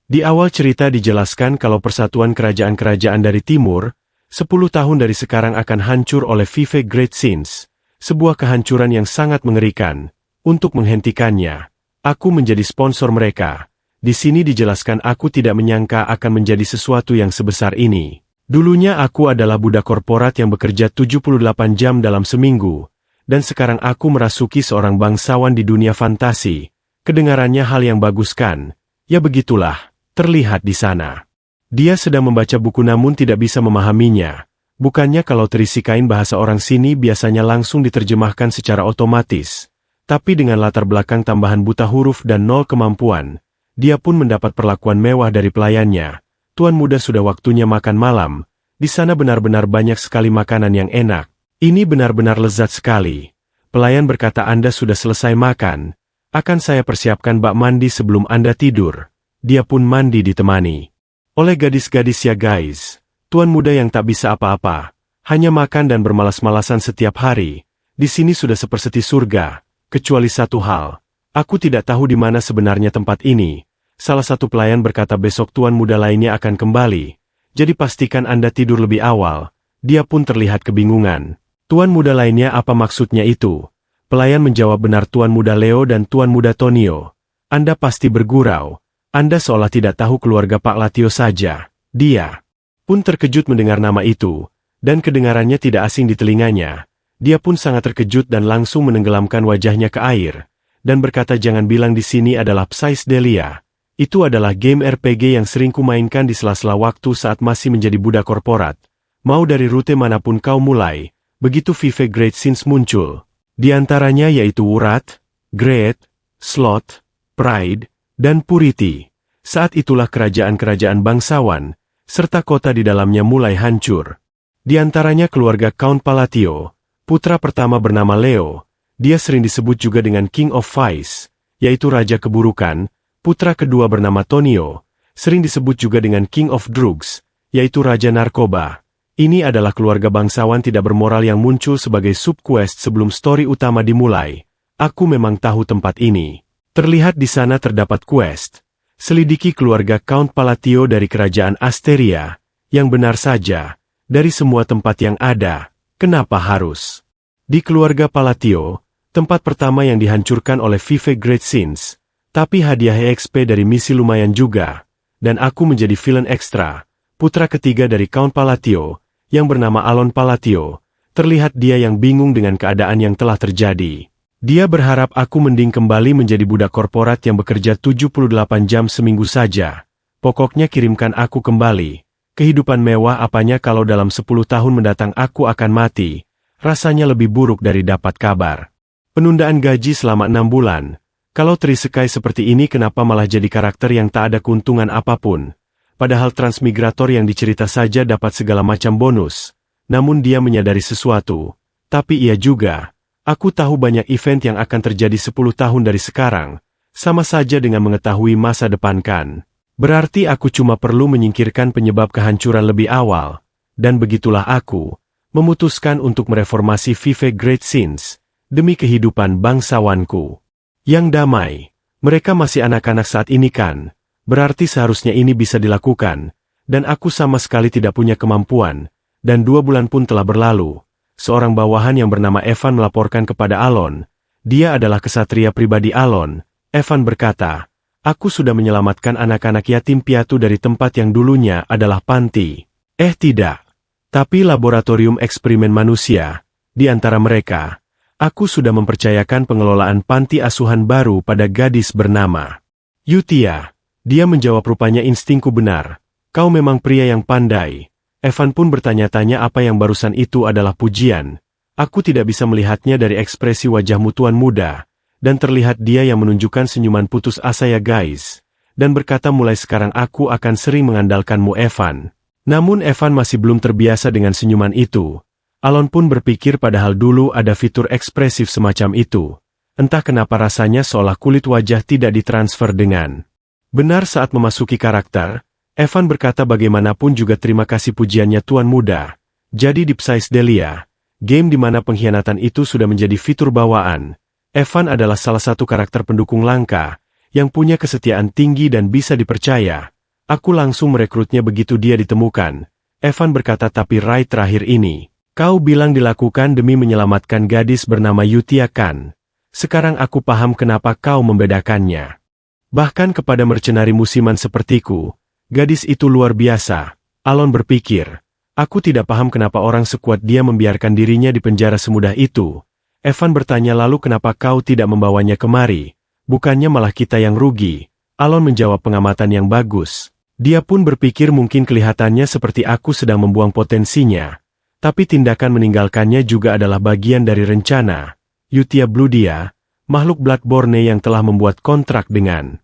Di awal cerita dijelaskan kalau persatuan kerajaan-kerajaan dari timur, 10 tahun dari sekarang akan hancur oleh Vive Great Sins, sebuah kehancuran yang sangat mengerikan. Untuk menghentikannya, aku menjadi sponsor mereka. Di sini dijelaskan aku tidak menyangka akan menjadi sesuatu yang sebesar ini. Dulunya aku adalah budak korporat yang bekerja 78 jam dalam seminggu, dan sekarang aku merasuki seorang bangsawan di dunia fantasi. Kedengarannya hal yang bagus kan? Ya begitulah, terlihat di sana. Dia sedang membaca buku namun tidak bisa memahaminya. Bukannya kalau terisi kain bahasa orang sini biasanya langsung diterjemahkan secara otomatis. Tapi dengan latar belakang tambahan buta huruf dan nol kemampuan, dia pun mendapat perlakuan mewah dari pelayannya. Tuan muda sudah waktunya makan malam. Di sana benar-benar banyak sekali makanan yang enak. Ini benar-benar lezat sekali. Pelayan berkata Anda sudah selesai makan. Akan saya persiapkan bak mandi sebelum Anda tidur. Dia pun mandi ditemani oleh gadis-gadis ya guys. Tuan muda yang tak bisa apa-apa. Hanya makan dan bermalas-malasan setiap hari. Di sini sudah seperti surga. Kecuali satu hal. Aku tidak tahu di mana sebenarnya tempat ini. Salah satu pelayan berkata besok tuan muda lainnya akan kembali. Jadi pastikan Anda tidur lebih awal. Dia pun terlihat kebingungan. Tuan muda lainnya apa maksudnya itu? Pelayan menjawab benar Tuan muda Leo dan Tuan muda Tonio. Anda pasti bergurau. Anda seolah tidak tahu keluarga Pak Latio saja. Dia pun terkejut mendengar nama itu, dan kedengarannya tidak asing di telinganya. Dia pun sangat terkejut dan langsung menenggelamkan wajahnya ke air, dan berkata jangan bilang di sini adalah Psychedelia. Itu adalah game RPG yang sering kumainkan di sela-sela waktu saat masih menjadi budak korporat. Mau dari rute manapun kau mulai, begitu Vive Great Sins muncul. Di antaranya yaitu Urat, Great, Slot, Pride, dan Purity. Saat itulah kerajaan-kerajaan bangsawan, serta kota di dalamnya mulai hancur. Di antaranya keluarga Count Palatio, putra pertama bernama Leo, dia sering disebut juga dengan King of Vice, yaitu Raja Keburukan. Putra kedua bernama Tonio, sering disebut juga dengan King of Drugs, yaitu Raja Narkoba. Ini adalah keluarga bangsawan tidak bermoral yang muncul sebagai subquest sebelum story utama dimulai. Aku memang tahu tempat ini. Terlihat di sana terdapat quest. Selidiki keluarga Count Palatio dari kerajaan Asteria. Yang benar saja, dari semua tempat yang ada, kenapa harus? Di keluarga Palatio, tempat pertama yang dihancurkan oleh Vive Great Sins. Tapi hadiah EXP dari misi lumayan juga. Dan aku menjadi villain ekstra. Putra ketiga dari Count Palatio, yang bernama Alon Palatio, terlihat dia yang bingung dengan keadaan yang telah terjadi. Dia berharap aku mending kembali menjadi budak korporat yang bekerja 78 jam seminggu saja. Pokoknya kirimkan aku kembali. Kehidupan mewah apanya kalau dalam 10 tahun mendatang aku akan mati. Rasanya lebih buruk dari dapat kabar. Penundaan gaji selama 6 bulan. Kalau terisekai seperti ini kenapa malah jadi karakter yang tak ada keuntungan apapun? Padahal transmigrator yang dicerita saja dapat segala macam bonus. Namun dia menyadari sesuatu. Tapi ia juga. Aku tahu banyak event yang akan terjadi 10 tahun dari sekarang. Sama saja dengan mengetahui masa depan kan. Berarti aku cuma perlu menyingkirkan penyebab kehancuran lebih awal. Dan begitulah aku memutuskan untuk mereformasi Vive Great Sins. Demi kehidupan bangsawanku yang damai. Mereka masih anak-anak saat ini kan? Berarti seharusnya ini bisa dilakukan, dan aku sama sekali tidak punya kemampuan, dan 2 bulan pun telah berlalu. Seorang bawahan yang bernama Evan melaporkan kepada Alon. Dia adalah kesatria pribadi Alon. Evan berkata, aku sudah menyelamatkan anak-anak yatim piatu dari tempat yang dulunya adalah panti. Tidak. Tapi laboratorium eksperimen manusia. Di antara mereka, aku sudah mempercayakan pengelolaan panti asuhan baru pada gadis bernama Yutia. Dia menjawab rupanya instingku benar. Kau memang pria yang pandai. Evan pun bertanya-tanya apa yang barusan itu adalah pujian. Aku tidak bisa melihatnya dari ekspresi wajahmu tuan muda. Dan terlihat dia yang menunjukkan senyuman putus asa ya guys. Dan berkata mulai sekarang aku akan sering mengandalkanmu Evan. Namun Evan masih belum terbiasa dengan senyuman itu. Alon pun berpikir padahal dulu ada fitur ekspresif semacam itu. Entah kenapa rasanya seolah kulit wajah tidak ditransfer dengan benar saat memasuki karakter. Evan berkata bagaimanapun juga terima kasih pujiannya tuan muda. Jadi di Psychedelia, game di mana pengkhianatan itu sudah menjadi fitur bawaan. Evan adalah salah satu karakter pendukung langka, yang punya kesetiaan tinggi dan bisa dipercaya. Aku langsung merekrutnya begitu dia ditemukan. Evan berkata, tapi Rai terakhir ini, kau bilang dilakukan demi menyelamatkan gadis bernama Yutia kan? Sekarang aku paham kenapa kau membedakannya. Bahkan kepada mercenari musiman sepertiku, gadis itu luar biasa. Alon berpikir, aku tidak paham kenapa orang sekuat dia membiarkan dirinya di penjara semudah itu. Evan bertanya, lalu kenapa kau tidak membawanya kemari? Bukannya malah kita yang rugi. Alon menjawab, pengamatan yang bagus. Dia pun berpikir mungkin kelihatannya seperti aku sedang membuang potensinya. Tapi tindakan meninggalkannya juga adalah bagian dari rencana. Yutia Bludia, makhluk Bloodborne yang telah membuat kontrak dengan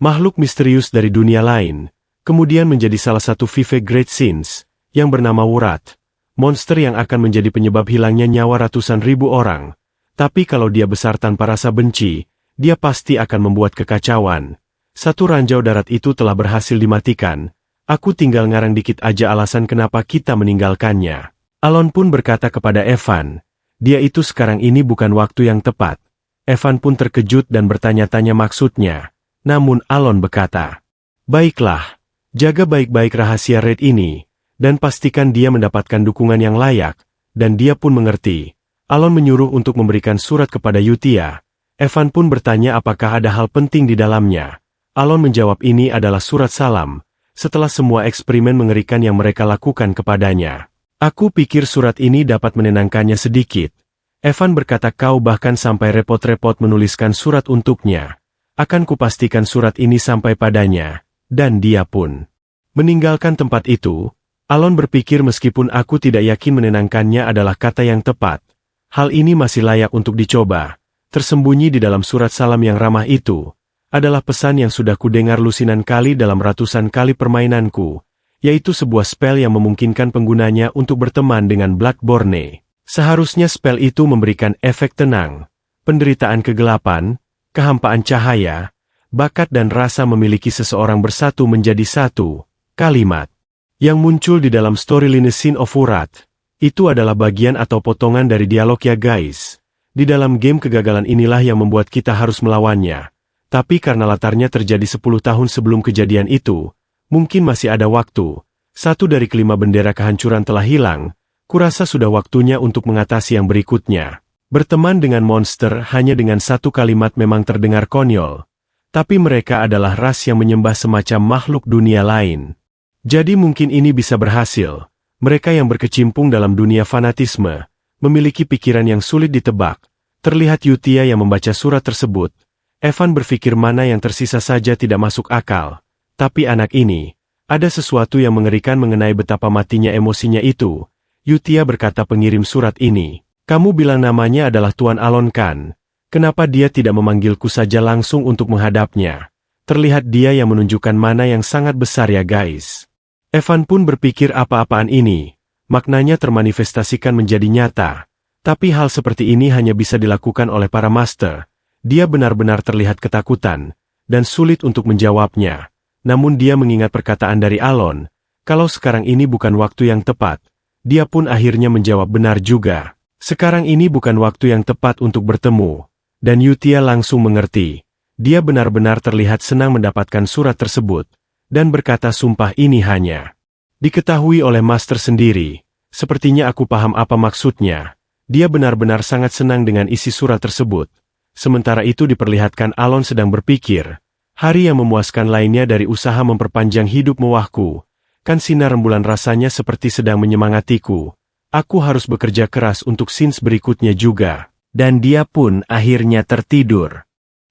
makhluk misterius dari dunia lain, kemudian menjadi salah satu Vive Great Sins, yang bernama Wurat, monster yang akan menjadi penyebab hilangnya nyawa ratusan ribu orang. Tapi kalau dia besar tanpa rasa benci, dia pasti akan membuat kekacauan. Satu ranjau darat itu telah berhasil dimatikan. Aku tinggal ngarang dikit aja alasan kenapa kita meninggalkannya. Alon pun berkata kepada Evan, dia itu sekarang ini bukan waktu yang tepat. Evan pun terkejut dan bertanya-tanya maksudnya. Namun Alon berkata, baiklah, jaga baik-baik rahasia Red ini, dan pastikan dia mendapatkan dukungan yang layak, dan dia pun mengerti. Alon menyuruh untuk memberikan surat kepada Yutia. Evan pun bertanya apakah ada hal penting di dalamnya. Alon menjawab ini adalah surat salam, setelah semua eksperimen mengerikan yang mereka lakukan kepadanya. Aku pikir surat ini dapat menenangkannya sedikit. Evan berkata, kau bahkan sampai repot-repot menuliskan surat untuknya. Akan kupastikan surat ini sampai padanya. Dan dia pun meninggalkan tempat itu. Alon berpikir meskipun aku tidak yakin menenangkannya adalah kata yang tepat. Hal ini masih layak untuk dicoba. Tersembunyi di dalam surat salam yang ramah itu adalah pesan yang sudah kudengar lusinan kali dalam ratusan kali permainanku, yaitu sebuah spell yang memungkinkan penggunanya untuk berteman dengan Bloodborne. Seharusnya spell itu memberikan efek tenang, penderitaan kegelapan, kehampaan cahaya, bakat dan rasa memiliki seseorang bersatu menjadi satu. Kalimat yang muncul di dalam storyline Sin of Wurat itu adalah bagian atau potongan dari dialog ya guys. Di dalam game kegagalan inilah yang membuat kita harus melawannya. Tapi karena latarnya terjadi 10 tahun sebelum kejadian itu, mungkin masih ada waktu. Satu dari kelima bendera kehancuran telah hilang. Kurasa sudah waktunya untuk mengatasi yang berikutnya. Berteman dengan monster hanya dengan satu kalimat memang terdengar konyol. Tapi mereka adalah ras yang menyembah semacam makhluk dunia lain. Jadi mungkin ini bisa berhasil. Mereka yang berkecimpung dalam dunia fanatisme, memiliki pikiran yang sulit ditebak. Terlihat Yutia yang membaca surat tersebut. Evan berpikir mana yang tersisa saja tidak masuk akal. Tapi anak ini, ada sesuatu yang mengerikan mengenai betapa matinya emosinya itu. Yutia berkata, pengirim surat ini, kamu bilang namanya adalah Tuan Alon kan? Kenapa dia tidak memanggilku saja langsung untuk menghadapnya? Terlihat dia yang menunjukkan mana yang sangat besar ya guys. Evan pun berpikir apa-apaan ini, maknanya termanifestasikan menjadi nyata. Tapi hal seperti ini hanya bisa dilakukan oleh para master. Dia benar-benar terlihat ketakutan, dan sulit untuk menjawabnya. Namun dia mengingat perkataan dari Alon, kalau sekarang ini bukan waktu yang tepat. Dia pun akhirnya menjawab benar juga. Sekarang ini bukan waktu yang tepat untuk bertemu. Dan Yutia langsung mengerti. Dia benar-benar terlihat senang mendapatkan surat tersebut. Dan berkata sumpah ini hanya diketahui oleh master sendiri. Sepertinya aku paham apa maksudnya. Dia benar-benar sangat senang dengan isi surat tersebut. Sementara itu diperlihatkan Alon sedang berpikir. Hari yang memuaskan lainnya dari usaha memperpanjang hidup mewahku. Kan sinar rembulan rasanya seperti sedang menyemangatiku. Aku harus bekerja keras untuk scenes berikutnya juga. Dan dia pun akhirnya tertidur.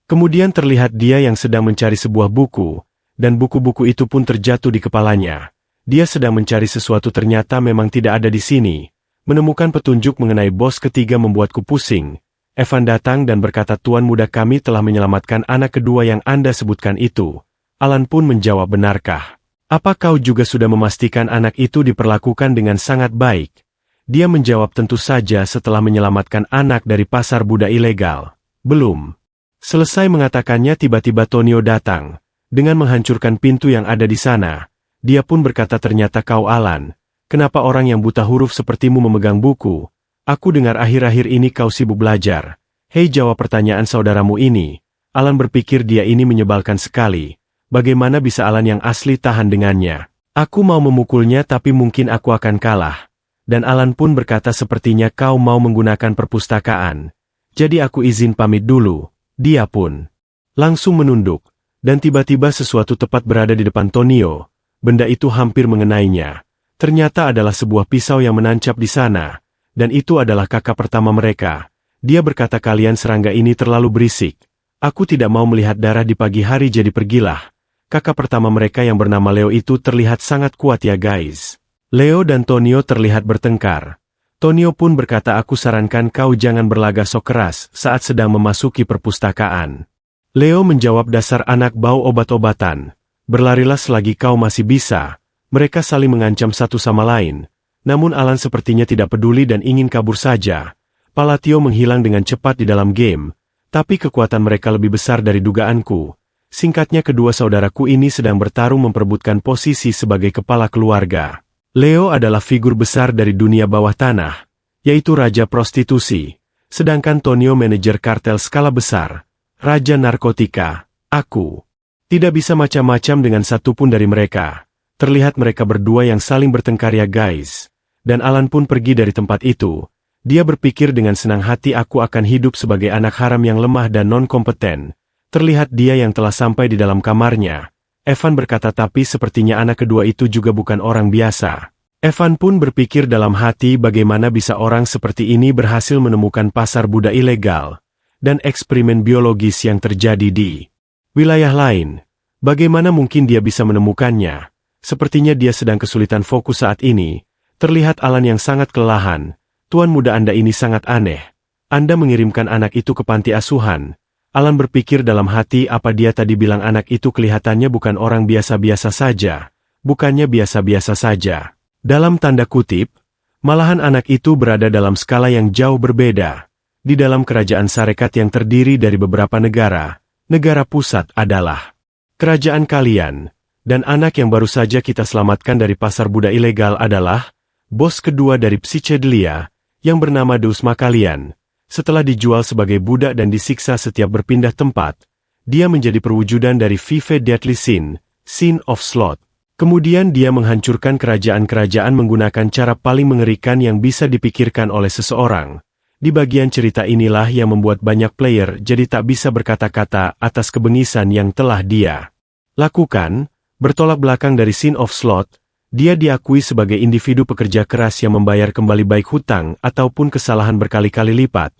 Kemudian terlihat dia yang sedang mencari sebuah buku. Dan buku-buku itu pun terjatuh di kepalanya. Dia sedang mencari sesuatu ternyata memang tidak ada di sini. Menemukan petunjuk mengenai bos ketiga membuatku pusing. Evan datang dan berkata, Tuan muda kami telah menyelamatkan anak kedua yang Anda sebutkan itu. Alan pun menjawab, benarkah? Apa kau juga sudah memastikan anak itu diperlakukan dengan sangat baik? Dia menjawab, tentu saja setelah menyelamatkan anak dari pasar budak ilegal. Belum. Selesai mengatakannya tiba-tiba Tonio datang. Dengan menghancurkan pintu yang ada di sana, dia pun berkata, ternyata kau Alan. Kenapa orang yang buta huruf sepertimu memegang buku? Aku dengar akhir-akhir ini kau sibuk belajar. Hei, jawab pertanyaan saudaramu ini. Alan berpikir dia ini menyebalkan sekali. bagaimana bisa Alan yang asli tahan dengannya? Aku mau memukulnya tapi mungkin aku akan kalah. Dan Alan pun berkata sepertinya kau mau menggunakan perpustakaan. Jadi aku izin pamit dulu. Dia pun langsung menunduk. Dan tiba-tiba sesuatu tepat berada di depan Tonio. Benda itu hampir mengenainya. Ternyata adalah sebuah pisau yang menancap di sana. Dan itu adalah kakak pertama mereka. Dia berkata kalian serangga ini terlalu berisik. Aku tidak mau melihat darah di pagi hari jadi pergilah. Kakak pertama mereka yang bernama Leo itu terlihat sangat kuat ya guys. Leo dan Tonio terlihat bertengkar. Tonio pun berkata aku sarankan kau jangan berlagak sok keras saat sedang memasuki perpustakaan. Leo menjawab dasar anak bau obat-obatan. Berlarilah selagi kau masih bisa. Mereka saling mengancam satu sama lain. Namun Alan sepertinya tidak peduli dan ingin kabur saja. Palatio menghilang dengan cepat di dalam game. Tapi kekuatan mereka lebih besar dari dugaanku. Singkatnya kedua saudaraku ini sedang bertarung memperebutkan posisi sebagai kepala keluarga. Leo adalah figur besar dari dunia bawah tanah, yaitu raja prostitusi. Sedangkan Tonio manajer kartel skala besar. Raja narkotika, aku. Tidak bisa macam-macam dengan satupun dari mereka. Terlihat mereka berdua yang saling bertengkar ya guys. Dan Alan pun pergi dari tempat itu. Dia berpikir dengan senang hati aku akan hidup sebagai anak haram yang lemah dan non-kompeten. Terlihat dia yang telah sampai di dalam kamarnya. Evan berkata tapi sepertinya anak kedua itu juga bukan orang biasa. Evan pun berpikir dalam hati bagaimana bisa orang seperti ini berhasil menemukan pasar budak ilegal. Dan eksperimen biologis yang terjadi di wilayah lain. Bagaimana mungkin dia bisa menemukannya? Sepertinya dia sedang kesulitan fokus saat ini. Terlihat Alan yang sangat kelelahan. Tuan muda Anda ini sangat aneh. Anda mengirimkan anak itu ke panti asuhan. Alan berpikir dalam hati apa dia tadi bilang anak itu kelihatannya bukan orang biasa-biasa saja. Bukannya biasa-biasa saja. Dalam tanda kutip, malahan anak itu berada dalam skala yang jauh berbeda. Di dalam kerajaan Sarekat yang terdiri dari beberapa negara, negara pusat adalah kerajaan kalian, dan anak yang baru saja kita selamatkan dari pasar budak ilegal adalah bos kedua dari Psychedelia, yang bernama Deus Makalian. Setelah dijual sebagai budak dan disiksa setiap berpindah tempat, dia menjadi perwujudan dari Vive Deadly Sin, Sin of Sloth. Kemudian dia menghancurkan kerajaan-kerajaan menggunakan cara paling mengerikan yang bisa dipikirkan oleh seseorang. Di bagian cerita inilah yang membuat banyak player jadi tak bisa berkata-kata atas kebengisan yang telah dia lakukan. Bertolak belakang dari Sin of Sloth, dia diakui sebagai individu pekerja keras yang membayar kembali baik hutang ataupun kesalahan berkali-kali lipat.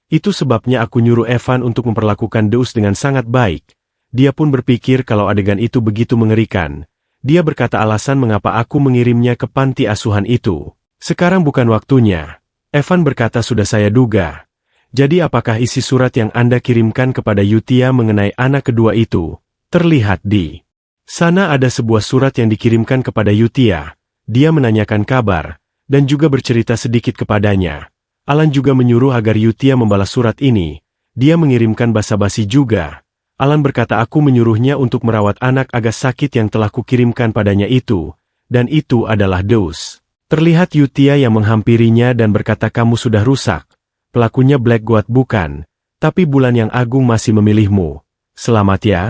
Itu sebabnya aku nyuruh Evan untuk memperlakukan Deus dengan sangat baik. Dia pun berpikir kalau adegan itu begitu mengerikan. Dia berkata alasan mengapa aku mengirimnya ke panti asuhan itu. Sekarang bukan waktunya. Evan berkata sudah saya duga. Jadi apakah isi surat yang Anda kirimkan kepada Yutia mengenai anak kedua itu? Terlihat di sana ada sebuah surat yang dikirimkan kepada Yutia. Dia menanyakan kabar, dan juga bercerita sedikit kepadanya. Alan juga menyuruh agar Yutia membalas surat ini. Dia mengirimkan basa-basi juga. Alan berkata aku menyuruhnya untuk merawat anak agak sakit yang telah kukirimkan padanya itu. Dan itu adalah Deus. Terlihat Yutia yang menghampirinya dan berkata kamu sudah rusak. Pelakunya Black God bukan. Tapi bulan yang agung masih memilihmu. Selamat ya.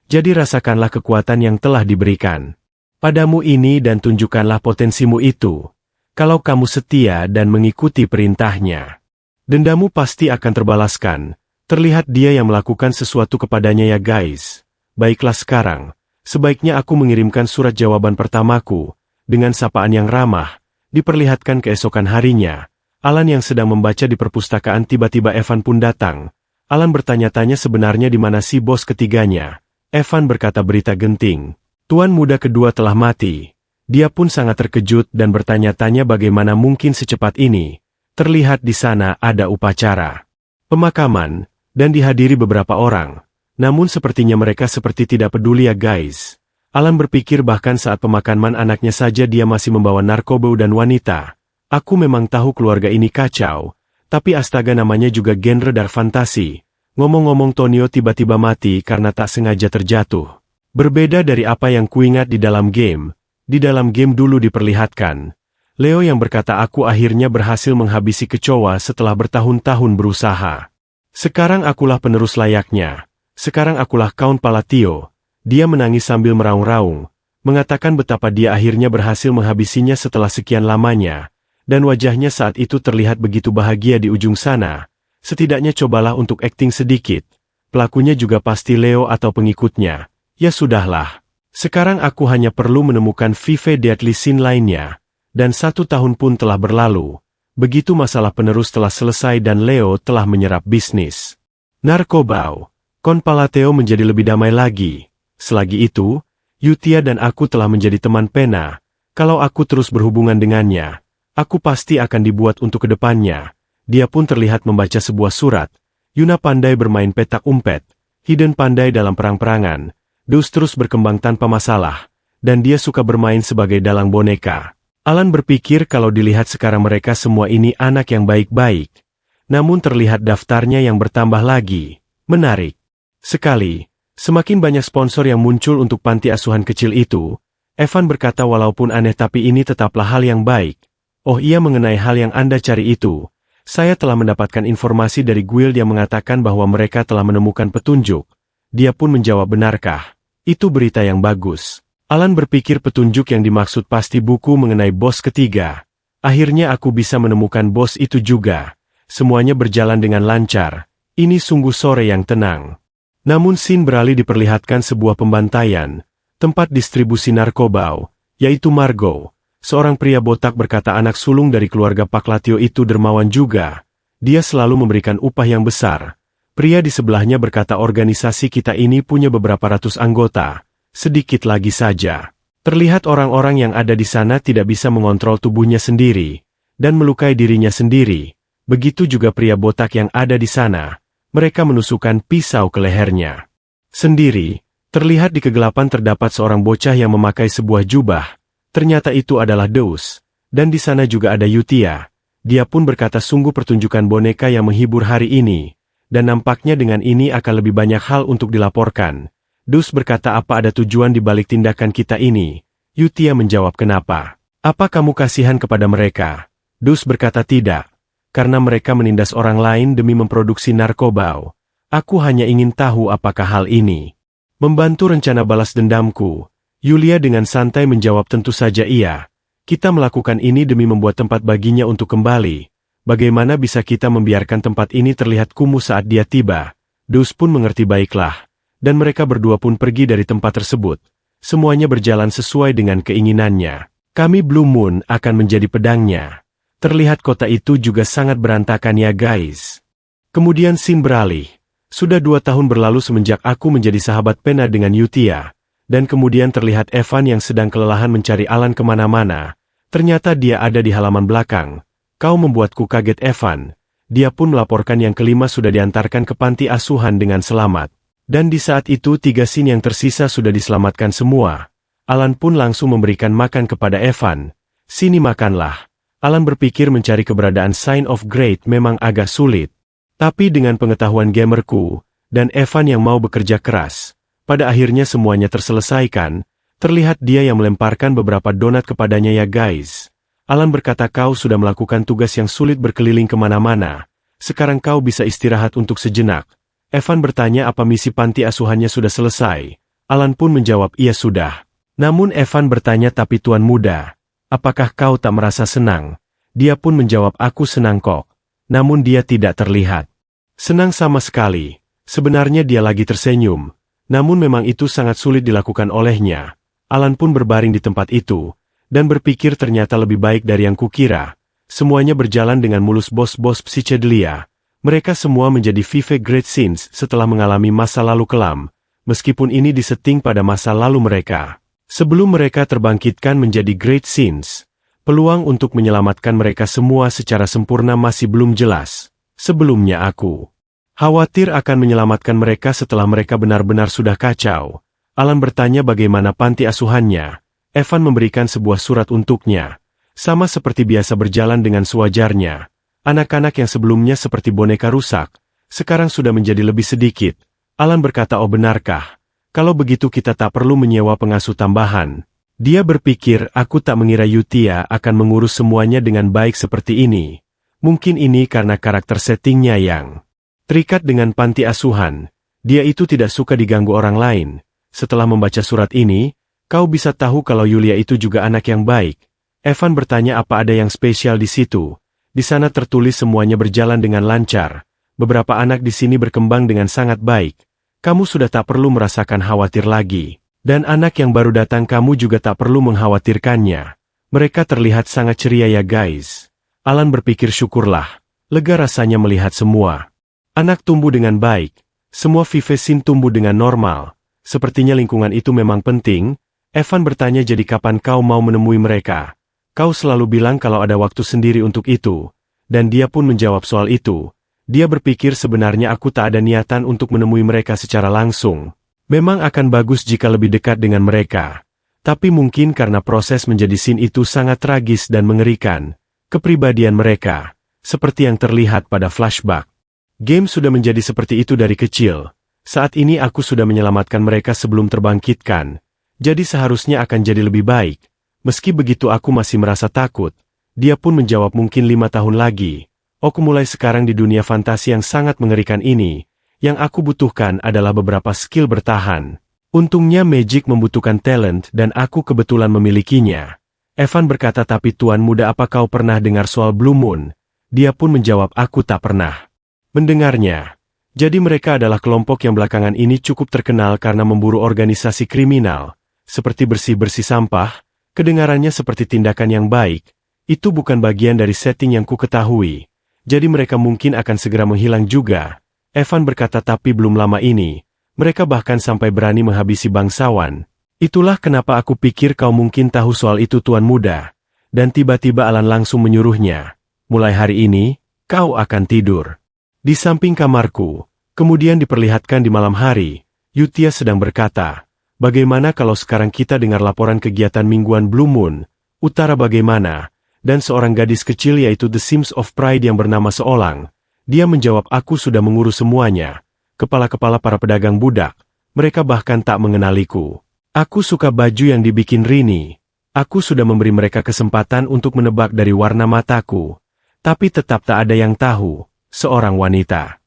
Jadi rasakanlah kekuatan yang telah diberikan padamu ini dan tunjukkanlah potensimu itu. Kalau kamu setia dan mengikuti perintahnya, dendamu pasti akan terbalaskan. Terlihat dia yang melakukan sesuatu kepadanya ya guys. Baiklah sekarang. Sebaiknya aku mengirimkan surat jawaban pertamaku. Dengan sapaan yang ramah. Diperlihatkan keesokan harinya, Alan yang sedang membaca di perpustakaan tiba-tiba Evan pun datang. Alan bertanya-tanya sebenarnya di mana si bos ketiganya. Evan berkata berita genting. Tuan muda kedua telah mati. Dia pun sangat terkejut dan bertanya-tanya bagaimana mungkin secepat ini. Terlihat di sana ada upacara pemakaman, dan dihadiri beberapa orang. Namun sepertinya mereka seperti tidak peduli ya guys. Alan berpikir bahkan saat pemakaman anaknya saja dia masih membawa narkoba dan wanita. Aku memang tahu keluarga ini kacau, tapi astaga namanya juga genre dark fantasi. Ngomong-ngomong Tonio tiba-tiba mati karena tak sengaja terjatuh. Berbeda dari apa yang kuingat di dalam game dulu diperlihatkan. Leo yang berkata aku akhirnya berhasil menghabisi kecoa setelah bertahun-tahun berusaha. Sekarang akulah penerus layaknya. Sekarang akulah Count Palatio. Dia menangis sambil meraung-raung, mengatakan betapa dia akhirnya berhasil menghabisinya setelah sekian lamanya, dan wajahnya saat itu terlihat begitu bahagia di ujung sana. Setidaknya cobalah untuk akting sedikit. Pelakunya juga pasti Leo atau pengikutnya. Ya sudahlah. Sekarang aku hanya perlu menemukan Vive Deadly Sin lainnya. Dan 1 tahun pun telah berlalu. Begitu masalah penerus telah selesai dan Leo telah menyerap bisnis Narkobau. Kon Palateo menjadi lebih damai lagi. Selagi itu, Yutia dan aku telah menjadi teman pena. Kalau aku terus berhubungan dengannya, aku pasti akan dibuat untuk kedepannya. Dia pun terlihat membaca sebuah surat. Yuna pandai bermain petak umpet. Hiden pandai dalam perang-perangan. Deus terus berkembang tanpa masalah. Dan dia suka bermain sebagai dalang boneka. Alan berpikir kalau dilihat sekarang mereka semua ini anak yang baik-baik. Namun terlihat daftarnya yang bertambah lagi. Menarik sekali. Semakin banyak sponsor yang muncul untuk panti asuhan kecil itu, Evan berkata walaupun aneh tapi ini tetaplah hal yang baik. Oh iya mengenai hal yang Anda cari itu, saya telah mendapatkan informasi dari guild yang mengatakan bahwa mereka telah menemukan petunjuk. Dia pun menjawab benarkah? Itu berita yang bagus. Alan berpikir petunjuk yang dimaksud pasti buku mengenai bos ketiga. Akhirnya aku bisa menemukan bos itu juga. Semuanya berjalan dengan lancar. Ini sungguh sore yang tenang. Namun Sin beralih diperlihatkan sebuah pembantaian, tempat distribusi narkobau, yaitu Margo. Seorang pria botak berkata anak sulung dari keluarga Paklatio itu dermawan juga. Dia selalu memberikan upah yang besar. Pria di sebelahnya berkata organisasi kita ini punya beberapa ratus anggota. Sedikit lagi saja. Terlihat orang-orang yang ada di sana tidak bisa mengontrol tubuhnya sendiri, dan melukai dirinya sendiri. Begitu juga pria botak yang ada di sana. Mereka menusukkan pisau ke lehernya sendiri. Terlihat di kegelapan terdapat seorang bocah yang memakai sebuah jubah. Ternyata itu adalah Deus. Dan di sana juga ada Yutia. Dia pun berkata sungguh pertunjukan boneka yang menghibur hari ini. Dan nampaknya dengan ini akan lebih banyak hal untuk dilaporkan. Deus berkata apa ada tujuan di balik tindakan kita ini? Yutia menjawab kenapa? Apa kamu kasihan kepada mereka? Deus berkata tidak. Karena mereka menindas orang lain demi memproduksi narkobau. Aku hanya ingin tahu apakah hal ini membantu rencana balas dendamku. Yulia dengan santai menjawab tentu saja iya. Kita melakukan ini demi membuat tempat baginya untuk kembali. Bagaimana bisa kita membiarkan tempat ini terlihat kumuh saat dia tiba? Deus pun mengerti baiklah. Dan mereka berdua pun pergi dari tempat tersebut. Semuanya berjalan sesuai dengan keinginannya. Kami Blue Moon akan menjadi pedangnya. Terlihat kota itu juga sangat berantakan ya guys. Kemudian Sin beralih. Sudah 2 tahun berlalu semenjak aku menjadi sahabat pena dengan Yutia. Dan kemudian terlihat Evan yang sedang kelelahan mencari Alan kemana-mana. Ternyata dia ada di halaman belakang. Kau membuatku kaget Evan. Dia pun melaporkan yang kelima sudah diantarkan ke panti asuhan dengan selamat. Dan di saat itu 3 Sin yang tersisa sudah diselamatkan semua. Alan pun langsung memberikan makan kepada Evan. Sini makanlah. Alan berpikir mencari keberadaan Sign of Great memang agak sulit. Tapi dengan pengetahuan gamerku, dan Evan yang mau bekerja keras, pada akhirnya semuanya terselesaikan. Terlihat dia yang melemparkan beberapa donat kepadanya ya guys. Alan berkata kau sudah melakukan tugas yang sulit berkeliling kemana-mana. Sekarang kau bisa istirahat untuk sejenak. Evan bertanya apa misi panti asuhannya sudah selesai. Alan pun menjawab iya sudah. Namun Evan bertanya tapi tuan muda. Apakah kau tak merasa senang? Dia pun menjawab aku senang kok. Namun dia tidak terlihat senang sama sekali. Sebenarnya dia lagi tersenyum. Namun memang itu sangat sulit dilakukan olehnya. Alan pun berbaring di tempat itu. Dan berpikir ternyata lebih baik dari yang kukira. Semuanya berjalan dengan mulus bos-bos Psychedelia. Mereka semua menjadi Vive Great Sins setelah mengalami masa lalu kelam. Meskipun ini disetting pada masa lalu mereka. Sebelum mereka terbangkitkan menjadi Great Sins, peluang untuk menyelamatkan mereka semua secara sempurna masih belum jelas. Sebelumnya aku khawatir akan menyelamatkan mereka setelah mereka benar-benar sudah kacau. Alan bertanya bagaimana panti asuhannya. Evan memberikan sebuah surat untuknya. Sama seperti biasa berjalan dengan sewajarnya. Anak-anak yang sebelumnya seperti boneka rusak, sekarang sudah menjadi lebih sedikit. Alan berkata oh benarkah? Kalau begitu kita tak perlu menyewa pengasuh tambahan. Dia berpikir aku tak mengira Yutia akan mengurus semuanya dengan baik seperti ini. Mungkin ini karena karakter settingnya yang terikat dengan panti asuhan. Dia itu tidak suka diganggu orang lain. setelah membaca surat ini, kau bisa tahu kalau Yulia itu juga anak yang baik. Evan bertanya apa ada yang spesial di situ. Di sana tertulis semuanya berjalan dengan lancar. Beberapa anak di sini berkembang dengan sangat baik. Kamu sudah tak perlu merasakan khawatir lagi. Dan anak yang baru datang kamu juga tak perlu mengkhawatirkannya. Mereka terlihat sangat ceria ya guys. Alan berpikir syukurlah. Lega rasanya melihat semua. Anak tumbuh dengan baik. Semua Vivesin tumbuh dengan normal. Sepertinya lingkungan itu memang penting. Evan bertanya jadi kapan kau mau menemui mereka? Kau selalu bilang kalau ada waktu sendiri untuk itu. Dan dia pun menjawab soal itu. Dia berpikir sebenarnya aku tak ada niatan untuk menemui mereka secara langsung. Memang akan bagus jika lebih dekat dengan mereka. Tapi mungkin karena proses menjadi Sin itu sangat tragis dan mengerikan. Kepribadian mereka, seperti yang terlihat pada flashback. Game sudah menjadi seperti itu dari kecil. Saat ini aku sudah menyelamatkan mereka sebelum terbangkitkan. Jadi seharusnya akan jadi lebih baik. Meski begitu aku masih merasa takut. Dia pun menjawab mungkin 5 tahun lagi. Aku mulai sekarang di dunia fantasi yang sangat mengerikan ini. Yang aku butuhkan adalah beberapa skill bertahan. Untungnya Magic membutuhkan talent dan aku kebetulan memilikinya. Evan berkata tapi tuan muda apa kau pernah dengar soal Blue Moon? Dia pun menjawab aku tak pernah mendengarnya. Jadi mereka adalah kelompok yang belakangan ini cukup terkenal karena memburu organisasi kriminal. Seperti bersih-bersih sampah, kedengarannya seperti tindakan yang baik. Itu bukan bagian dari setting yang ku ketahui. Jadi mereka mungkin akan segera menghilang juga. Evan berkata tapi belum lama ini, mereka bahkan sampai berani menghabisi bangsawan. Itulah kenapa aku pikir kau mungkin tahu soal itu tuan muda. Dan tiba-tiba Alan langsung menyuruhnya. Mulai hari ini, kau akan tidur di samping kamarku. Kemudian diperlihatkan di malam hari, Yutia sedang berkata, bagaimana kalau sekarang kita dengar laporan kegiatan mingguan Blue Moon, utara bagaimana, dan seorang gadis kecil yaitu The Sims of Pride yang bernama Seolang. Dia menjawab aku sudah mengurus semuanya. Kepala-kepala para pedagang budak, mereka bahkan tak mengenaliku. Aku suka baju yang dibikin Rini. Aku sudah memberi mereka kesempatan untuk menebak dari warna mataku. Tapi tetap tak ada yang tahu, seorang wanita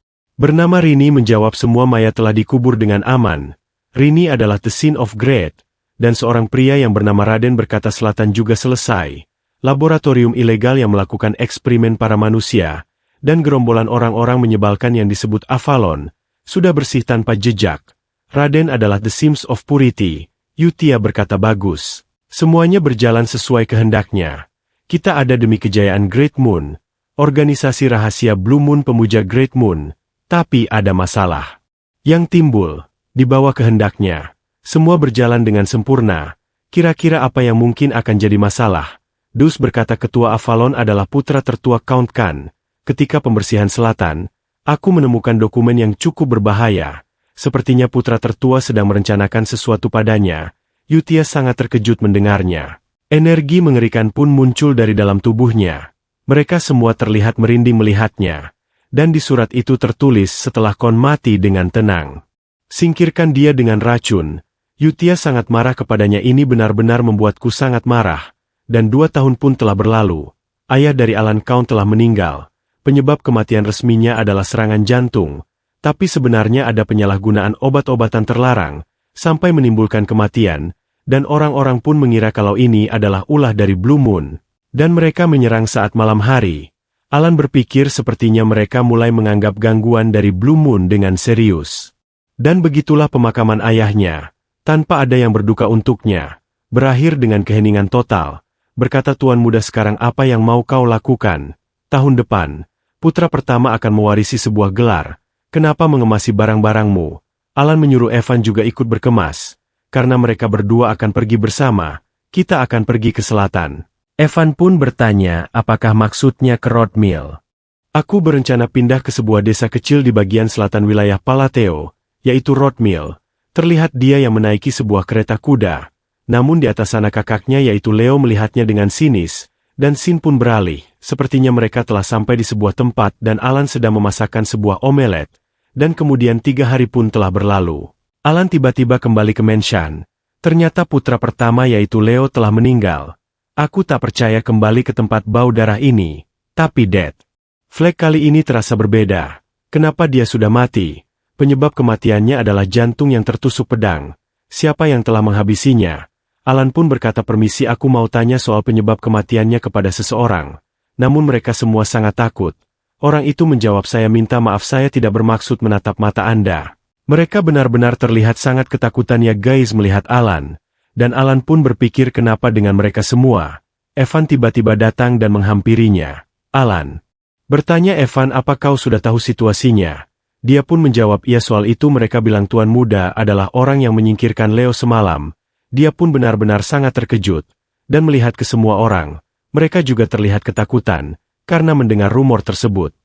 bernama Rini menjawab semua mayat telah dikubur dengan aman. Rini adalah The Sin of Great, dan seorang pria yang bernama Raden berkata selatan juga selesai. Laboratorium ilegal yang melakukan eksperimen para manusia, dan gerombolan orang-orang menyebalkan yang disebut Avalon, sudah bersih tanpa jejak. Raden adalah The Sims of Purity. Yutia berkata bagus. Semuanya berjalan sesuai kehendaknya. Kita ada demi kejayaan Great Moon. Organisasi rahasia Blue Moon pemuja Great Moon. Tapi ada masalah yang timbul di bawah kehendaknya. Semua berjalan dengan sempurna. Kira-kira apa yang mungkin akan jadi masalah? Dus berkata ketua Avalon adalah putra tertua Count Khan. Ketika pembersihan selatan, aku menemukan dokumen yang cukup berbahaya. Sepertinya putra tertua sedang merencanakan sesuatu padanya. Yutia sangat terkejut mendengarnya. Energi mengerikan pun muncul dari dalam tubuhnya. Mereka semua terlihat merinding melihatnya. Dan di surat itu tertulis setelah Kon mati dengan tenang. Singkirkan dia dengan racun. Yutia sangat marah kepadanya ini benar-benar membuatku sangat marah. Dan 2 tahun pun telah berlalu. Ayah dari Alan Count telah meninggal. Penyebab kematian resminya adalah serangan jantung. Tapi sebenarnya ada penyalahgunaan obat-obatan terlarang. Sampai menimbulkan kematian. Dan orang-orang pun mengira kalau ini adalah ulah dari Blue Moon. Dan mereka menyerang saat malam hari. Alan berpikir sepertinya mereka mulai menganggap gangguan dari Blue Moon dengan serius. Dan begitulah pemakaman ayahnya, tanpa ada yang berduka untuknya, berakhir dengan keheningan total. Berkata tuan muda sekarang apa yang mau kau lakukan? Tahun depan, putra pertama akan mewarisi sebuah gelar. Kenapa mengemasi barang-barangmu? Alan menyuruh Evan juga ikut berkemas. Karena mereka berdua akan pergi bersama, kita akan pergi ke selatan. Evan pun bertanya apakah maksudnya ke Road Mill. Aku berencana pindah ke sebuah desa kecil di bagian selatan wilayah Palateo, yaitu Road Mill. Terlihat dia yang menaiki sebuah kereta kuda. Namun di atas sana kakaknya yaitu Leo melihatnya dengan sinis, dan Sin pun beralih. Sepertinya mereka telah sampai di sebuah tempat dan Alan sedang memasakkan sebuah omelet. Dan kemudian 3 hari pun telah berlalu. Alan tiba-tiba kembali ke Menshan. Ternyata putra pertama yaitu Leo telah meninggal. Aku tak percaya kembali ke tempat bau darah ini. Tapi Dad, Fleck kali ini terasa berbeda. Kenapa dia sudah mati? Penyebab kematiannya adalah jantung yang tertusuk pedang. siapa yang telah menghabisinya? Alan pun berkata permisi aku mau tanya soal penyebab kematiannya kepada seseorang. Namun mereka semua sangat takut. Orang itu menjawab saya minta maaf saya tidak bermaksud menatap mata Anda. Mereka benar-benar terlihat sangat ketakutan ya guys melihat Alan. Dan Alan pun berpikir kenapa dengan mereka semua. Evan tiba-tiba datang dan menghampirinya. Alan bertanya Evan apa kau sudah tahu situasinya? Dia pun menjawab iya soal itu mereka bilang Tuan Muda adalah orang yang menyingkirkan Leo semalam. Dia pun benar-benar sangat terkejut. Dan melihat ke semua orang, mereka juga terlihat ketakutan, karena mendengar rumor tersebut.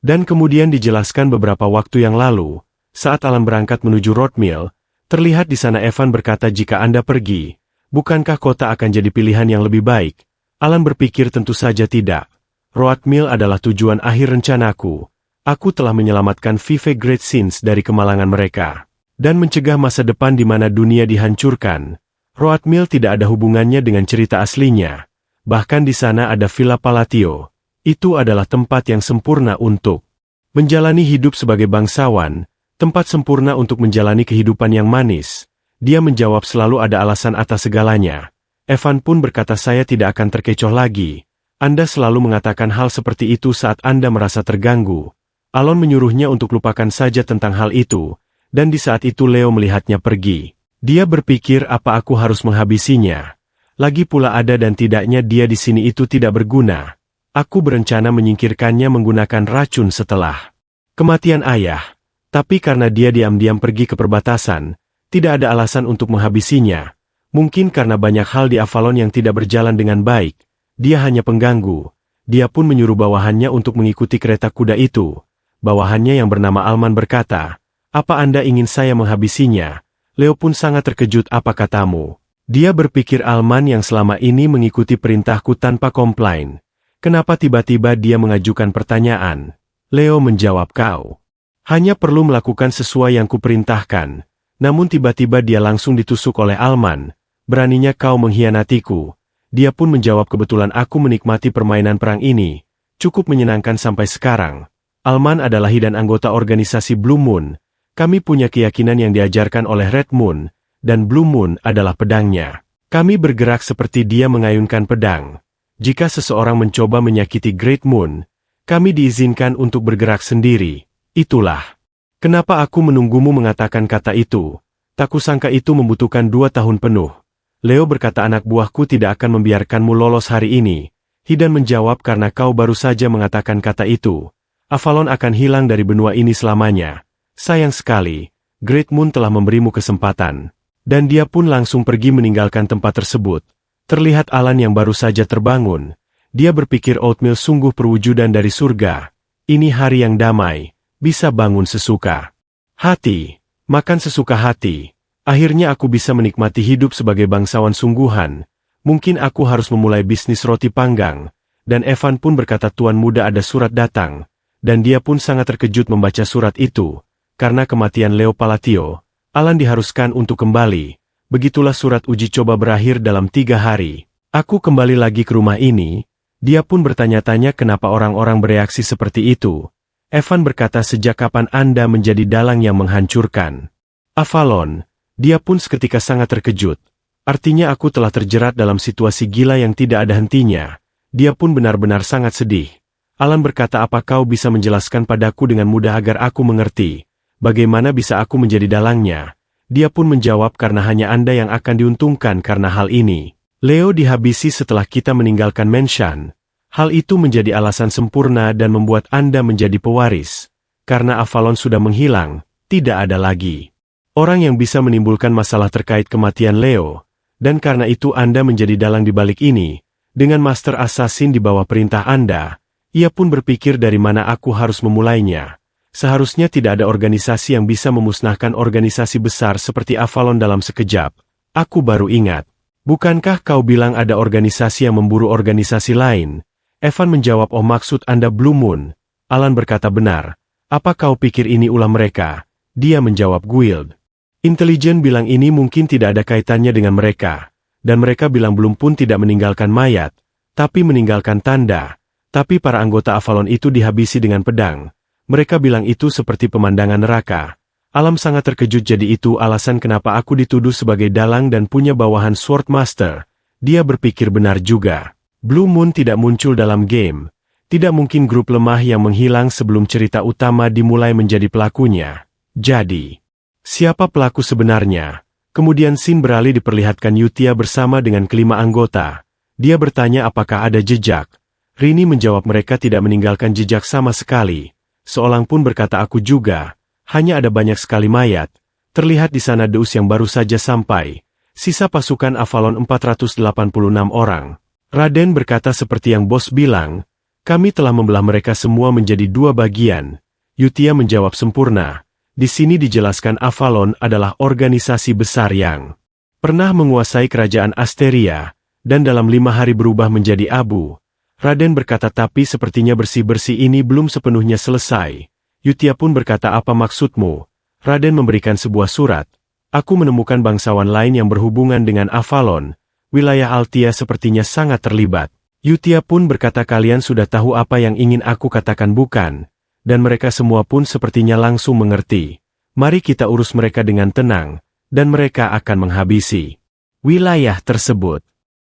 Dan kemudian dijelaskan beberapa waktu yang lalu, saat Alan berangkat menuju Roadmill, terlihat di sana Evan berkata jika Anda pergi, bukankah kota akan jadi pilihan yang lebih baik? Alan berpikir tentu saja tidak. Roadmill adalah tujuan akhir rencanaku. Aku telah menyelamatkan Vive Great Sins dari kemalangan mereka. Dan mencegah masa depan di mana dunia dihancurkan. Roadmill tidak ada hubungannya dengan cerita aslinya. Bahkan di sana ada Villa Palatio. Itu adalah tempat yang sempurna untuk menjalani hidup sebagai bangsawan, tempat sempurna untuk menjalani kehidupan yang manis. Dia menjawab selalu ada alasan atas segalanya. Evan pun berkata saya tidak akan terkecoh lagi. Anda selalu mengatakan hal seperti itu saat Anda merasa terganggu. Alon menyuruhnya untuk lupakan saja tentang hal itu, dan di saat itu Leo melihatnya pergi. Dia berpikir apa aku harus menghabisinya. Lagi pula ada dan tidaknya dia di sini itu tidak berguna. Aku berencana menyingkirkannya menggunakan racun setelah kematian ayah. Tapi karena dia diam-diam pergi ke perbatasan, tidak ada alasan untuk menghabisinya. Mungkin karena banyak hal di Avalon yang tidak berjalan dengan baik. Dia hanya pengganggu. Dia pun menyuruh bawahannya untuk mengikuti kereta kuda itu. Bawahannya yang bernama Alman berkata, apa Anda ingin saya menghabisinya? Leo pun sangat terkejut apa katamu. Dia berpikir Alman yang selama ini mengikuti perintahku tanpa komplain. Kenapa tiba-tiba dia mengajukan pertanyaan? Leo menjawab kau hanya perlu melakukan sesuai yang kuperintahkan. Namun tiba-tiba dia langsung ditusuk oleh Alman. Beraninya kau mengkhianatiku. Dia pun menjawab kebetulan aku menikmati permainan perang ini. Cukup menyenangkan sampai sekarang. Alman adalah dan anggota organisasi Blue Moon. Kami punya keyakinan yang diajarkan oleh Red Moon, dan Blue Moon adalah pedangnya. Kami bergerak seperti dia mengayunkan pedang. Jika seseorang mencoba menyakiti Great Moon, kami diizinkan untuk bergerak sendiri. Itulah kenapa aku menunggumu mengatakan kata itu. Tak kusangka itu membutuhkan 2 tahun penuh. Leo berkata anak buahku tidak akan membiarkanmu lolos hari ini. Hidan menjawab karena kau baru saja mengatakan kata itu. Avalon akan hilang dari benua ini selamanya. Sayang sekali, Great Moon telah memberimu kesempatan. Dan dia pun langsung pergi meninggalkan tempat tersebut. Terlihat Alan yang baru saja terbangun. Dia berpikir Oatmeal sungguh perwujudan dari surga. Ini hari yang damai, bisa bangun sesuka hati, makan sesuka hati. Akhirnya aku bisa menikmati hidup sebagai bangsawan sungguhan. Mungkin aku harus memulai bisnis roti panggang. Dan Evan pun berkata Tuan Muda ada surat datang. Dan dia pun sangat terkejut membaca surat itu. Karena kematian Leo Palatio, Alan diharuskan untuk kembali. Begitulah surat uji coba berakhir dalam 3 hari. Aku kembali lagi ke rumah ini. Dia pun bertanya-tanya kenapa orang-orang bereaksi seperti itu. Evan berkata sejak kapan Anda menjadi dalang yang menghancurkan Avalon. Dia pun seketika sangat terkejut. Artinya aku telah terjerat dalam situasi gila yang tidak ada hentinya. Dia pun benar-benar sangat sedih. Alan berkata apa kau bisa menjelaskan padaku dengan mudah agar aku mengerti. Bagaimana bisa aku menjadi dalangnya? Dia pun menjawab karena hanya Anda yang akan diuntungkan karena hal ini. Leo dihabisi setelah kita meninggalkan Menshan. Hal itu menjadi alasan sempurna dan membuat Anda menjadi pewaris. Karena Avalon sudah menghilang, tidak ada lagi orang yang bisa menimbulkan masalah terkait kematian Leo. Dan karena itu Anda menjadi dalang di balik ini. Dengan Master Assassin di bawah perintah Anda, ia pun berpikir dari mana aku harus memulainya. Seharusnya tidak ada organisasi yang bisa memusnahkan organisasi besar seperti Avalon dalam sekejap. Aku baru ingat. Bukankah kau bilang ada organisasi yang memburu organisasi lain? Evan menjawab oh maksud Anda Blue Moon. Alan berkata benar. Apa kau pikir ini ulah mereka? Dia menjawab Guild Intelijen bilang ini mungkin tidak ada kaitannya dengan mereka. Dan mereka bilang belum pun tidak meninggalkan mayat. Tapi meninggalkan tanda. Tapi para anggota Avalon itu dihabisi dengan pedang. Mereka bilang itu seperti pemandangan neraka. Alam sangat terkejut, jadi itu alasan kenapa aku dituduh sebagai dalang dan punya bawahan Swordmaster. Dia berpikir benar juga. Blue Moon tidak muncul dalam game. Tidak mungkin grup lemah yang menghilang sebelum cerita utama dimulai menjadi pelakunya. Jadi, siapa pelaku sebenarnya? Kemudian scene beralih diperlihatkan Yutia bersama dengan kelima anggota. Dia bertanya apakah ada jejak. Rini menjawab mereka tidak meninggalkan jejak sama sekali. Seorang pun berkata aku juga. Hanya ada banyak sekali mayat. Terlihat di sana Deus yang baru saja sampai. Sisa pasukan Avalon 486 orang. Raden berkata seperti yang bos bilang. Kami telah membelah mereka semua menjadi dua bagian. Yutia menjawab sempurna. Di sini dijelaskan Avalon adalah organisasi besar yang pernah menguasai kerajaan Asteria, dan dalam 5 hari berubah menjadi abu. Raden berkata tapi sepertinya bersih-bersih ini belum sepenuhnya selesai. Yutia pun berkata apa maksudmu? Raden memberikan sebuah surat. Aku menemukan bangsawan lain yang berhubungan dengan Avalon. Wilayah Altia sepertinya sangat terlibat. Yutia pun berkata kalian sudah tahu apa yang ingin aku katakan bukan? Dan mereka semua pun sepertinya langsung mengerti. Mari kita urus mereka dengan tenang, dan mereka akan menghabisi wilayah tersebut.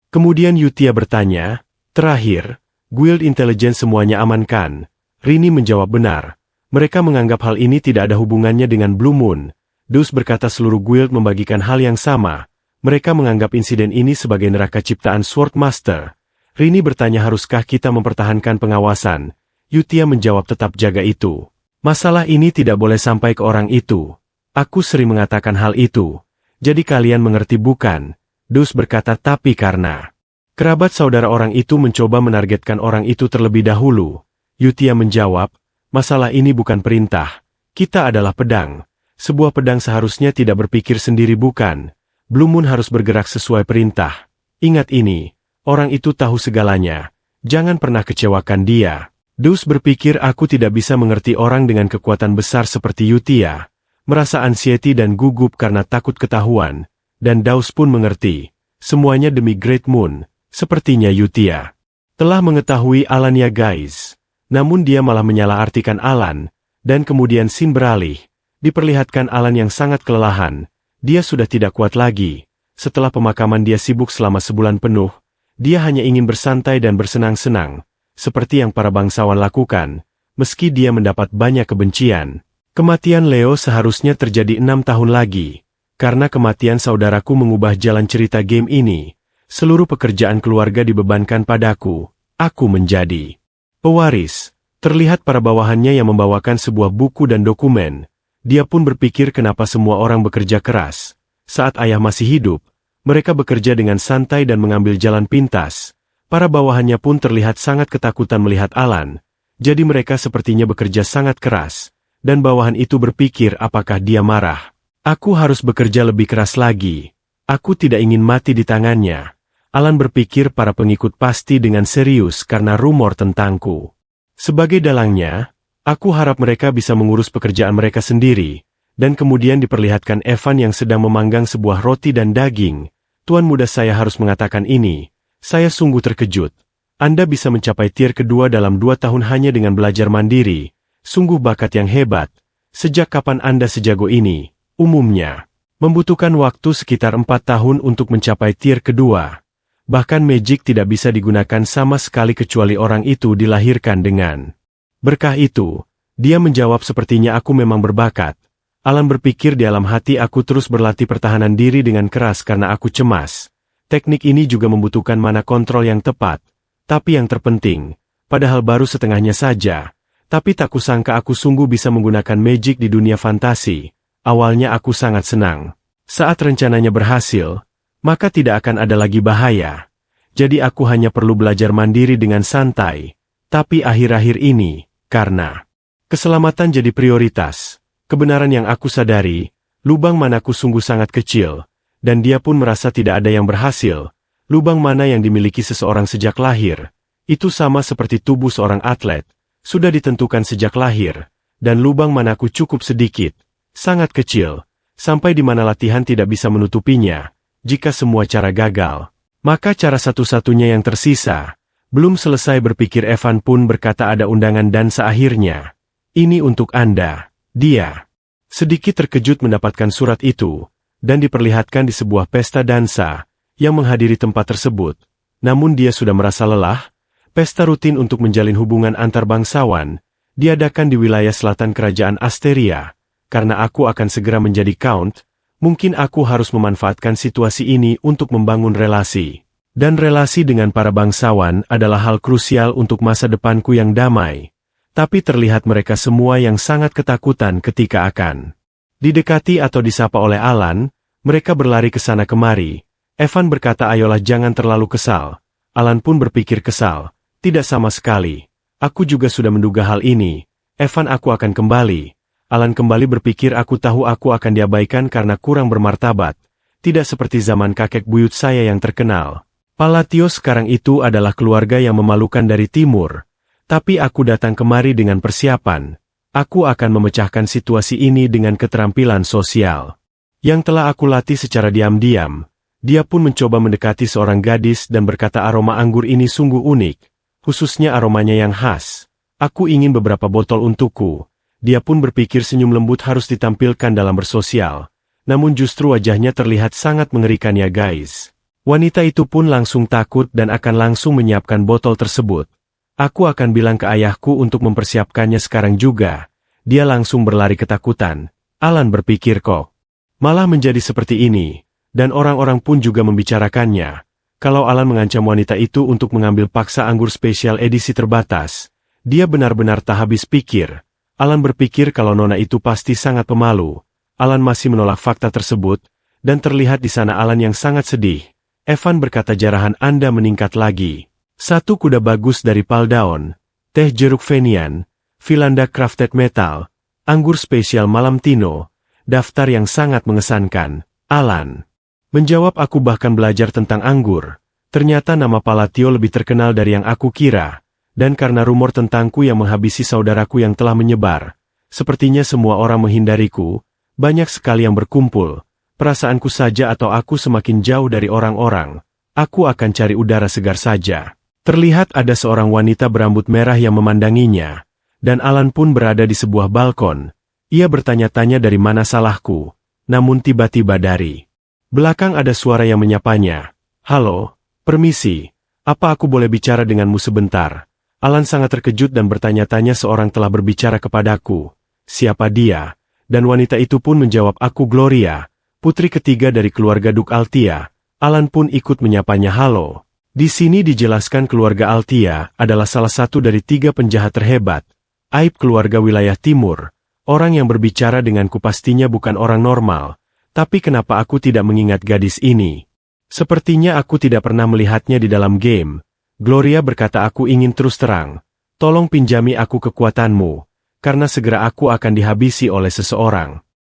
Kemudian Yutia bertanya, terakhir, Guild Intelligence semuanya aman kan? Rini menjawab benar. Mereka menganggap hal ini tidak ada hubungannya dengan Blue Moon. Deus berkata seluruh guild membagikan hal yang sama. Mereka menganggap insiden ini sebagai neraka ciptaan Swordmaster. Rini bertanya haruskah kita mempertahankan pengawasan? Yutia menjawab tetap jaga itu. Masalah ini tidak boleh sampai ke orang itu. Aku sering mengatakan hal itu. Jadi kalian mengerti bukan? Deus berkata tapi karena kerabat saudara orang itu mencoba menargetkan orang itu terlebih dahulu. Yutia menjawab, masalah ini bukan perintah. Kita adalah pedang. Sebuah pedang seharusnya tidak berpikir sendiri bukan. Blue Moon harus bergerak sesuai perintah. Ingat ini, orang itu tahu segalanya. Jangan pernah kecewakan dia. Deus berpikir aku tidak bisa mengerti orang dengan kekuatan besar seperti Yutia. Merasa anxiety dan gugup karena takut ketahuan. Dan Deus pun mengerti. Semuanya demi Great Moon. Sepertinya Yutia telah mengetahui Alan ya guys. Namun dia malah menyalahartikan Alan. Dan kemudian scene beralih. Diperlihatkan Alan yang sangat kelelahan. Dia sudah tidak kuat lagi. Setelah pemakaman dia sibuk selama sebulan penuh. Dia hanya ingin bersantai dan bersenang-senang. Seperti yang para bangsawan lakukan. Meski dia mendapat banyak kebencian. Kematian Leo seharusnya terjadi 6 tahun lagi. Karena kematian saudaraku mengubah jalan cerita game ini. Seluruh pekerjaan keluarga dibebankan padaku. Aku menjadi pewaris. Terlihat para bawahannya yang membawakan sebuah buku dan dokumen. Dia pun berpikir kenapa semua orang bekerja keras. Saat ayah masih hidup, mereka bekerja dengan santai dan mengambil jalan pintas. Para bawahannya pun terlihat sangat ketakutan melihat Alan. Jadi mereka sepertinya bekerja sangat keras. Dan bawahan itu berpikir apakah dia marah. Aku harus bekerja lebih keras lagi. Aku tidak ingin mati di tangannya. Alan berpikir para pengikut pasti dengan serius karena rumor tentangku. Sebagai dalangnya, aku harap mereka bisa mengurus pekerjaan mereka sendiri. Dan kemudian diperlihatkan Evan yang sedang memanggang sebuah roti dan daging. Tuan muda saya harus mengatakan ini. Saya sungguh terkejut. Anda bisa mencapai tier kedua dalam 2 tahun hanya dengan belajar mandiri. Sungguh bakat yang hebat. Sejak kapan Anda sejago ini? Umumnya, membutuhkan waktu sekitar 4 tahun untuk mencapai tier kedua. Bahkan magic tidak bisa digunakan sama sekali kecuali orang itu dilahirkan dengan berkah itu. Dia menjawab sepertinya aku memang berbakat. Alan berpikir di dalam hati aku terus berlatih pertahanan diri dengan keras karena aku cemas. Teknik ini juga membutuhkan mana kontrol yang tepat. Tapi yang terpenting, padahal baru setengahnya saja. Tapi tak kusangka aku sungguh bisa menggunakan magic di dunia fantasi. Awalnya aku sangat senang. Saat rencananya berhasil, maka tidak akan ada lagi bahaya. Jadi aku hanya perlu belajar mandiri dengan santai. Tapi akhir-akhir ini, karena keselamatan jadi prioritas, kebenaran yang aku sadari, lubang manaku sungguh sangat kecil, dan dia pun merasa tidak ada yang berhasil. Lubang mana yang dimiliki seseorang sejak lahir, itu sama seperti tubuh seorang atlet, sudah ditentukan sejak lahir, dan lubang manaku cukup sedikit, sangat kecil, sampai di mana latihan tidak bisa menutupinya. Jika semua cara gagal, maka cara satu-satunya yang tersisa. Belum selesai berpikir Evan pun berkata ada undangan dan seakhirnya. Ini untuk Anda. Dia Sedikit terkejut mendapatkan surat itu, dan diperlihatkan di sebuah pesta dansa, yang menghadiri tempat tersebut. Namun dia sudah merasa lelah. Pesta rutin untuk menjalin hubungan antar bangsawan, diadakan di wilayah selatan kerajaan Asteria. Karena aku akan segera menjadi Count, mungkin aku harus memanfaatkan situasi ini untuk membangun relasi. Dan relasi dengan para bangsawan adalah hal krusial untuk masa depanku yang damai. Tapi terlihat mereka semua yang sangat ketakutan ketika akan didekati atau disapa oleh Alan. Mereka berlari ke sana kemari. Evan berkata, ayolah jangan terlalu kesal. Alan pun berpikir kesal. Tidak sama sekali. Aku juga sudah menduga hal ini. Evan, aku akan kembali. Alan kembali berpikir, aku tahu aku akan diabaikan karena kurang bermartabat. Tidak seperti zaman kakek buyut saya yang terkenal. Palatios sekarang itu adalah keluarga yang memalukan dari timur. Tapi aku datang kemari dengan persiapan. Aku akan memecahkan situasi ini dengan keterampilan sosial yang telah aku latih secara diam-diam. Dia pun mencoba mendekati seorang gadis dan berkata, aroma anggur ini sungguh unik, khususnya aromanya yang khas. Aku ingin beberapa botol untukku. Dia pun berpikir senyum lembut harus ditampilkan dalam bersosial. Namun justru wajahnya terlihat sangat mengerikan ya guys. Wanita itu pun langsung takut dan akan langsung menyiapkan botol tersebut. Aku akan bilang ke ayahku untuk mempersiapkannya sekarang juga. Dia langsung berlari ketakutan. Alan berpikir kok malah menjadi seperti ini. Dan orang-orang pun juga membicarakannya. Kalau Alan mengancam wanita itu untuk mengambil paksa anggur spesial edisi terbatas, dia benar-benar tak habis pikir. Alan berpikir kalau nona itu pasti sangat pemalu. Alan masih menolak fakta tersebut, dan terlihat di sana Alan yang sangat sedih. Evan berkata, jarahan Anda meningkat lagi. 1 kuda bagus dari Paldaon, teh jeruk Venian, Vilanda Crafted Metal, anggur spesial malam Tino, daftar yang sangat mengesankan. Alan menjawab, aku bahkan belajar tentang anggur. Ternyata nama Palatio lebih terkenal dari yang aku kira, dan karena rumor tentangku yang menghabisi saudaraku yang telah menyebar, sepertinya semua orang menghindariku, banyak sekali yang berkumpul. Perasaanku saja atau aku semakin jauh dari orang-orang. Aku akan cari udara segar saja. Terlihat ada seorang wanita berambut merah yang memandanginya, dan Alan pun berada di sebuah balkon. Ia bertanya-tanya dari mana salahku, namun tiba-tiba dari belakang ada suara yang menyapanya. Halo, permisi, apa aku boleh bicara denganmu sebentar? Alan sangat terkejut dan bertanya-tanya seorang telah berbicara kepadaku. Siapa dia? Dan wanita itu pun menjawab, aku Gloria, putri ketiga dari keluarga Duke Altia. Alan pun ikut menyapanya, halo. Di sini dijelaskan keluarga Altia adalah salah satu dari 3 penjahat terhebat. Aib keluarga wilayah timur. Orang yang berbicara denganku pastinya bukan orang normal. Tapi kenapa aku tidak mengingat gadis ini? Sepertinya aku tidak pernah melihatnya di dalam game. Gloria berkata, aku ingin terus terang. Tolong pinjami aku kekuatanmu. Karena segera aku akan dihabisi oleh seseorang.